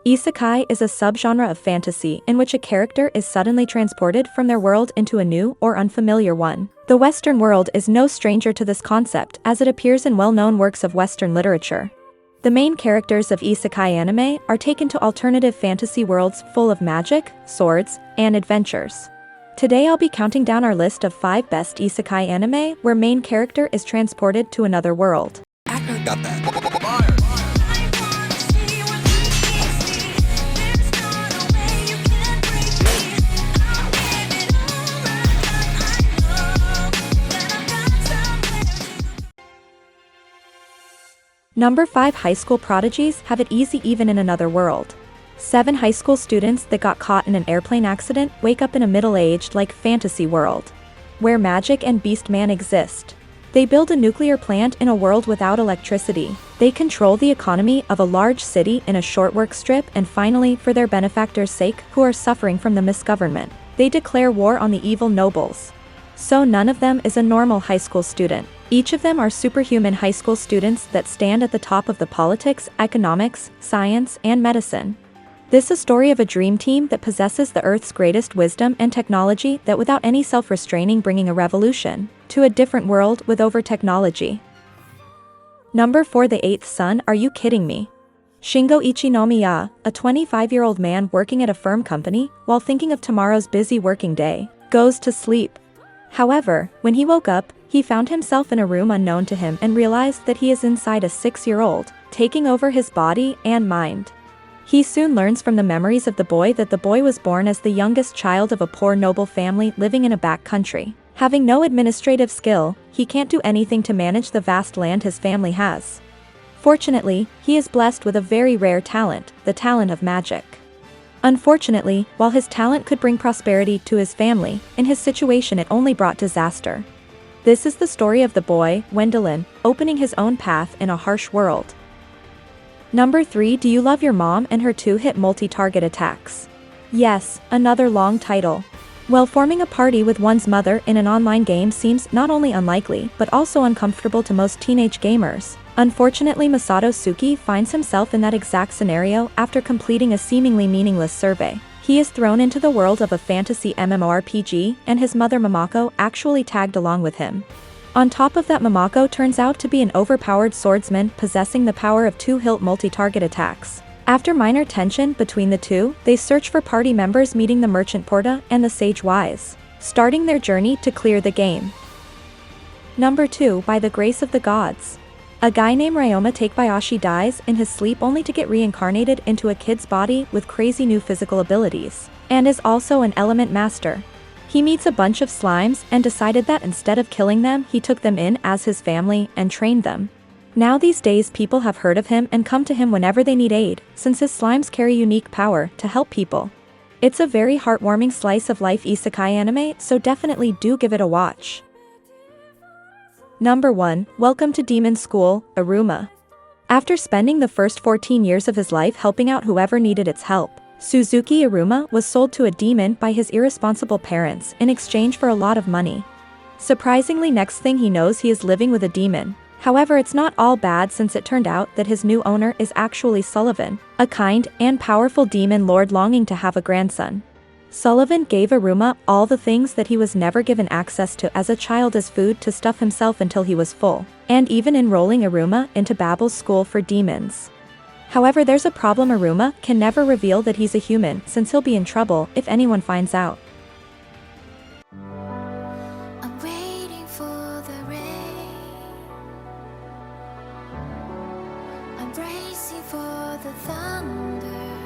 Isekai is a subgenre of fantasy in which a character is suddenly transported from their world into a new or unfamiliar one. The Western world is no stranger to this concept as it appears in well-known works of Western literature. The main characters of isekai anime are taken to alternative fantasy worlds full of magic, swords, and adventures. Today I'll be counting down our list of 5 best isekai anime where main character is transported to another world. Got that. Number 5. High school prodigies have it easy even in another world. 7 high school students that got caught in an airplane accident wake up in a middle-aged, fantasy world, where magic and beast man exist. They build a nuclear plant in a world without electricity. They control the economy of a large city in a short work strip, and finally, for their benefactors' sake, who are suffering from the misgovernment, they declare war on the evil nobles. So none of them is a normal high school student. Each of them are superhuman high school students that stand at the top of the politics, economics, science, and medicine. This is a story of a dream team that possesses the Earth's greatest wisdom and technology that without any self-restraining bringing a revolution to a different world with over technology. Number 4. The Eighth Son. Are you kidding me? Shingo Ichinomiya, a 25-year-old man working at a firm company, while thinking of tomorrow's busy working day, goes to sleep. However, when he woke up, he found himself in a room unknown to him and realized that he is inside a 6-year-old, taking over his body and mind. He soon learns from the memories of the boy that the boy was born as the youngest child of a poor noble family living in a back country. Having no administrative skill, he can't do anything to manage the vast land his family has. Fortunately, he is blessed with a very rare talent, the talent of magic. Unfortunately, while his talent could bring prosperity to his family, in his situation it only brought disaster. This is the story of the boy, Wendelin, opening his own path in a harsh world. Number 3. Do you love your mom and her 2-hit multi-target attacks? Yes, another long title. Well, forming a party with one's mother in an online game seems not only unlikely but also uncomfortable to most teenage gamers. Unfortunately, Masato Suki finds himself in that exact scenario after completing a seemingly meaningless survey. He is thrown into the world of a fantasy MMORPG, and his mother Mamako actually tagged along with him. On top of that, Mamako turns out to be an overpowered swordsman possessing the power of 2-hit multi-target attacks. After minor tension between the two, they search for party members meeting the Merchant Porta and the Sage Wise, starting their journey to clear the game. Number 2. By the Grace of the Gods. A guy named Ryoma Takebayashi dies in his sleep only to get reincarnated into a kid's body with crazy new physical abilities, and is also an element master. He meets a bunch of slimes and decided that instead of killing them, he took them in as his family and trained them. Now these days people have heard of him and come to him whenever they need aid, since his slimes carry unique power to help people. It's a very heartwarming slice of life isekai anime, so definitely do give it a watch. Number 1. Welcome to Demon School, Iruma. After spending the first 14 years of his life helping out whoever needed its help, Suzuki Iruma was sold to a demon by his irresponsible parents in exchange for a lot of money. Surprisingly, next thing he knows he is living with a demon. However, it's not all bad since it turned out that his new owner is actually Sullivan, a kind and powerful demon lord longing to have a grandson. Sullivan gave Iruma all the things that he was never given access to as a child as food to stuff himself until he was full, and even enrolling Iruma into Babel's school for demons. However, there's a problem. Iruma can never reveal that he's a human since he'll be in trouble if anyone finds out. I'm waiting for the rain. I'm bracing for the thunder.